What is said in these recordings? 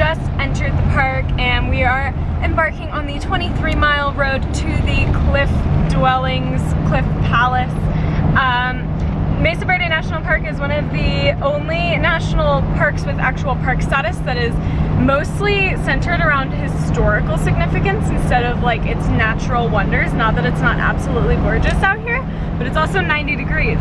just entered the park and we are embarking on the 23-mile road to the Cliff Dwellings, Cliff Palace. Mesa Verde National Park is one of the only national parks with actual park status that is mostly centered around historical significance instead of like its natural wonders. Not that it's not absolutely gorgeous out here, but it's also 90 degrees.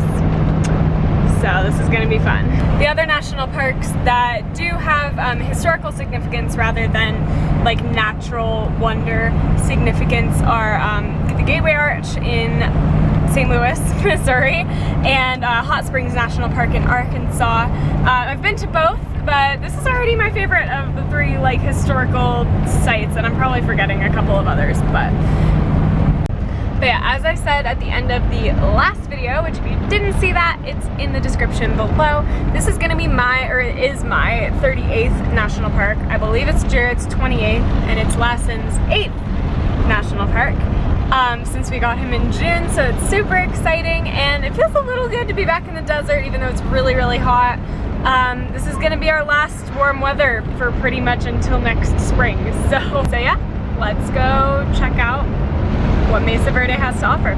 So this is gonna be fun. The other national parks that do have historical significance rather than like natural wonder significance are the Gateway Arch in St. Louis, Missouri, and Hot Springs National Park in Arkansas. I've been to both, but this is already my favorite of the three like historical sites, and I'm probably forgetting a couple of others, but yeah, as I said at the end of the last video, which if you didn't see that, it's in the description below. This is gonna be my 38th national park. I believe it's Jared's 28th, and it's Lassen's 8th national park. Since we got him in June, so it's super exciting, and it feels a little good to be back in the desert even though it's really, really hot. This is gonna be our last warm weather for pretty much until next spring. So yeah, let's go check out what Mesa Verde has to offer.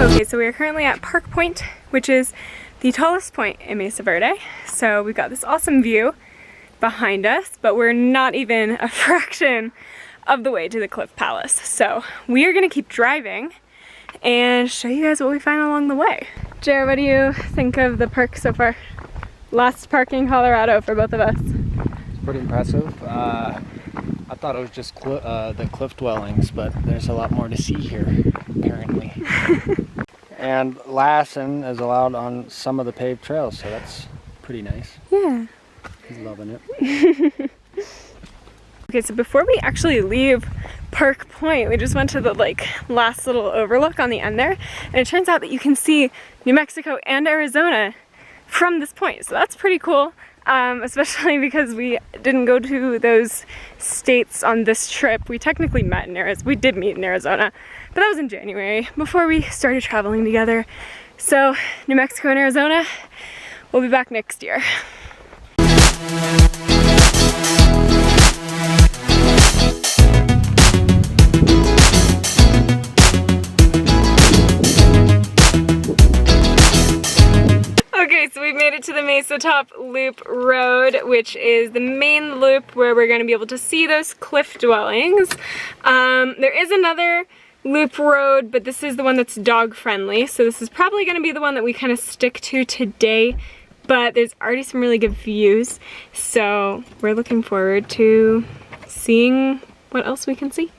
Okay, so we are currently at Park Point, which is the tallest point in Mesa Verde. So we've got this awesome view behind us, but we're not even a fraction of the way to the Cliff Palace. So we are gonna keep driving and show you guys what we find along the way. Jared, what do you think of the park so far? Last park in Colorado for both of us. Pretty impressive. I thought it was just the cliff dwellings, but there's a lot more to see here, apparently. And Lassen is allowed on some of the paved trails, so that's pretty nice. Yeah. He's loving it. Okay, so before we actually leave Park Point, we just went to the like last little overlook on the end there, and it turns out that you can see New Mexico and Arizona from this point, so that's pretty cool. Especially because we didn't go to those states on this trip. We technically met in Arizona. We did meet in Arizona, but that was in January before we started traveling together. So New Mexico and Arizona, we'll be back next year. So we've made it to the Mesa Top Loop Road, which is the main loop where we're going to be able to see those cliff dwellings. There is another loop road, but this is the one that's dog friendly, so this is probably going to be the one that we kind of stick to today, but there's already some really good views, so we're looking forward to seeing what else we can see.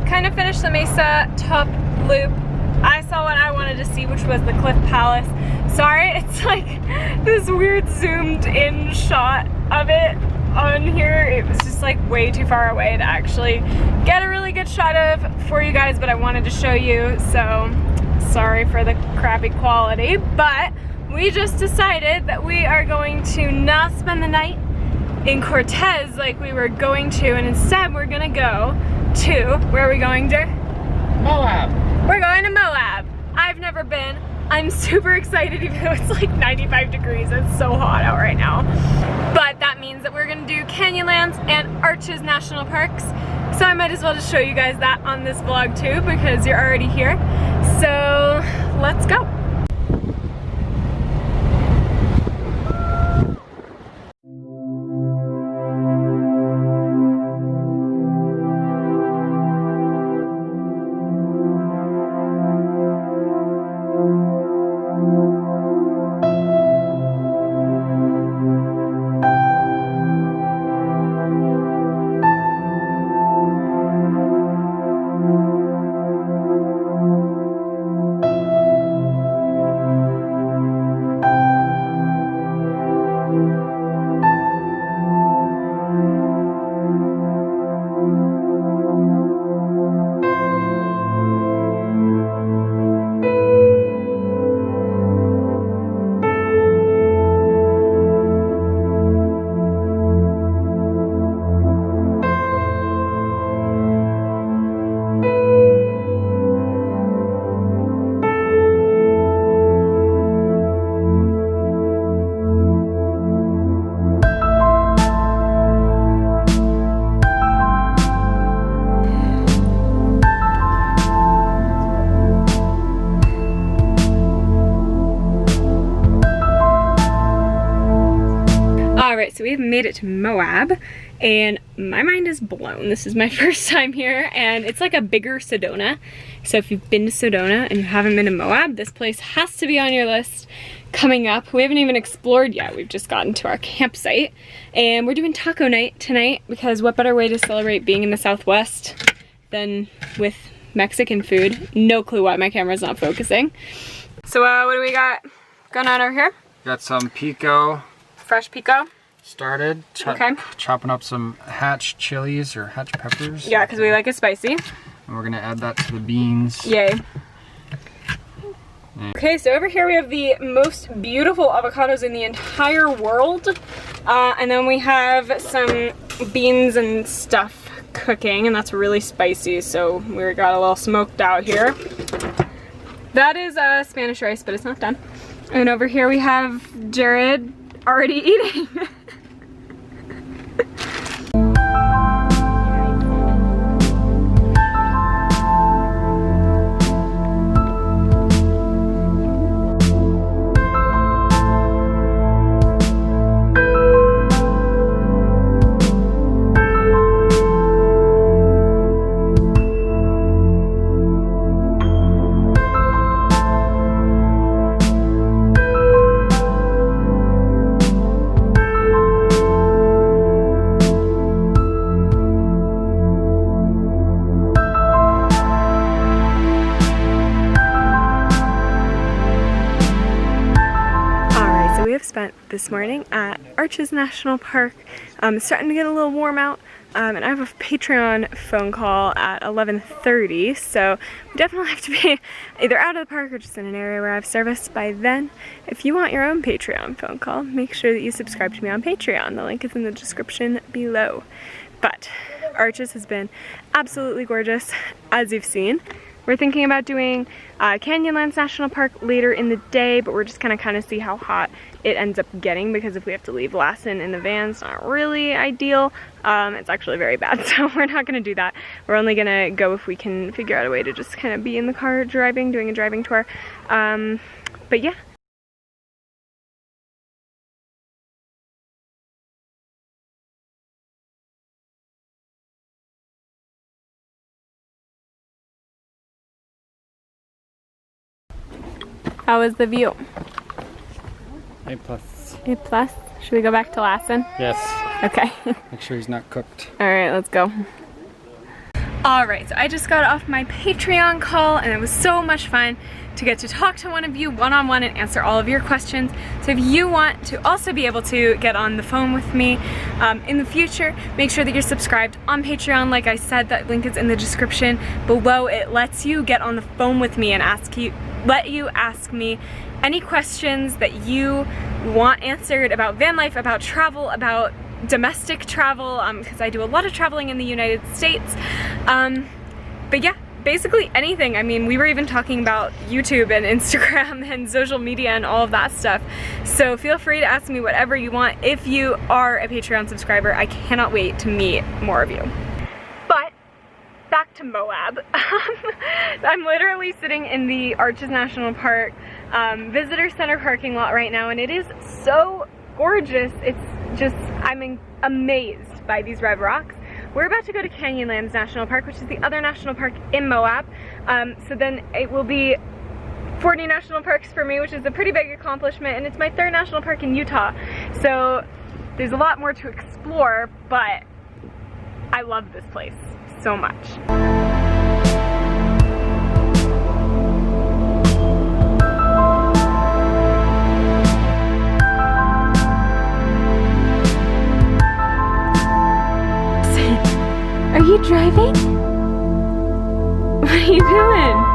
Kind of finished the Mesa Top Loop. I saw what I wanted to see, which was the Cliff Palace. Sorry, it's like this weird zoomed in shot of it on here. It was just like way too far away to actually get a really good shot of for you guys, but I wanted to show you, so sorry for the crappy quality. But we just decided that we are going to not spend the night in Cortez like we were going to, and instead we're gonna go to, where are we going, Jer? Moab. We're going to Moab. I've never been. I'm super excited even though it's like 95 degrees. It's so hot out right now. But that means that we're gonna do Canyonlands and Arches National Parks. So I might as well just show you guys that on this vlog too, because you're already here. So let's go. Alright, so we've made it to MOAB, and my mind is blown. This is my first time here, and it's like a bigger Sedona. So if you've been to Sedona and you haven't been to MOAB, this place has to be on your list coming up. We haven't even explored yet. We've just gotten to our campsite, and we're doing taco night tonight, because what better way to celebrate being in the Southwest than with Mexican food? No clue why my camera's not focusing. So what do we got going on over here? Got some pico. Fresh pico. Started chopping up some hatch chilies or hatch peppers. Yeah, because we like it spicy. And we're gonna add that to the beans. Yay. Okay, so over here we have the most beautiful avocados in the entire world. And then we have some beans and stuff cooking, and that's really spicy, so we got a little smoked out here. That is Spanish rice, but it's not done. And over here we have Jared already eating. Spent this morning at Arches National Park. It's starting to get a little warm out, and I have a Patreon phone call at 11:30, so we definitely have to be either out of the park or just in an area where I have service by then. If you want your own Patreon phone call, make sure that you subscribe to me on Patreon. The link is in the description below. But Arches has been absolutely gorgeous, as you've seen. We're thinking about doing Canyonlands National Park later in the day, but we're just gonna kind of see how hot it ends up getting, because if we have to leave Lassen in the van, it's not really ideal. It's actually very bad, so we're not gonna do that. We're only gonna go if we can figure out a way to just kind of be in the car driving, doing a driving tour. But yeah. How was the view? A plus. A plus? Should we go back to Lassen? Yes. Okay. Make sure he's not cooked. Alright, let's go. Alright, so I just got off my Patreon call, and it was so much fun to get to talk to one of you one-on-one and answer all of your questions. So if you want to also be able to get on the phone with me in the future, make sure that you're subscribed on Patreon. Like I said, that link is in the description below. It lets you get on the phone with me and let you ask me any questions that you want answered about van life, about travel, about domestic travel, because I do a lot of traveling in the United States. But yeah, basically anything. I mean, we were even talking about YouTube and Instagram and social media and all of that stuff. So feel free to ask me whatever you want if you are a Patreon subscriber. I cannot wait to meet more of you. But back to Moab. I'm literally sitting in the Arches National Park visitor center parking lot right now, and it is so gorgeous. It's just, I'm amazed by these red rocks. We're about to go to Canyonlands National Park, which is the other national park in Moab. So then it will be 40 national parks for me, which is a pretty big accomplishment, and it's my 3rd national park in Utah. So there's a lot more to explore, but I love this place so much. Are you driving? What are you doing?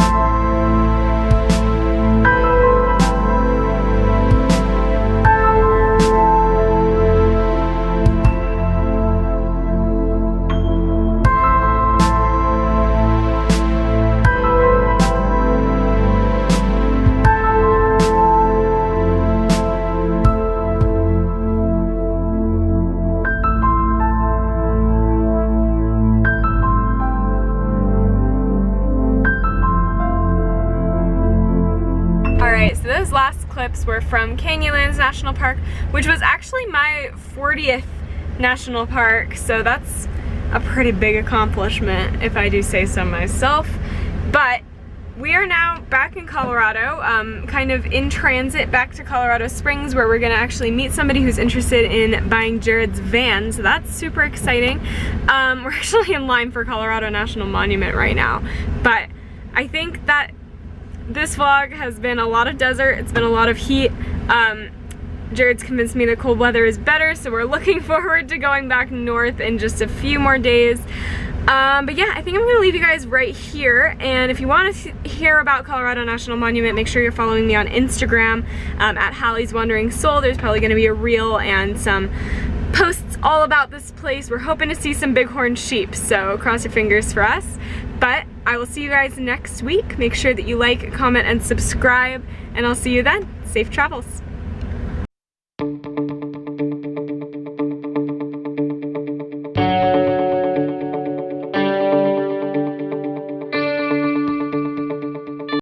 So those last clips were from Canyonlands National Park, which was actually my 40th national park, so that's a pretty big accomplishment if I do say so myself. But we are now back in Colorado, kind of in transit back to Colorado Springs, where we're gonna actually meet somebody who's interested in buying Jared's van, so that's super exciting. We're actually in line for Colorado National Monument right now, but I think that this vlog has been a lot of desert, it's been a lot of heat. Jared's convinced me that cold weather is better, so we're looking forward to going back north in just a few more days. But yeah, I think I'm gonna leave you guys right here, and if you want to hear about Colorado National Monument, make sure you're following me on Instagram at Hallie's Wandering Soul. There's probably gonna be a reel and some posts all about this place. We're hoping to see some bighorn sheep, so cross your fingers for us. But I will see you guys next week. Make sure that you like, comment, and subscribe, and I'll see you then. Safe travels.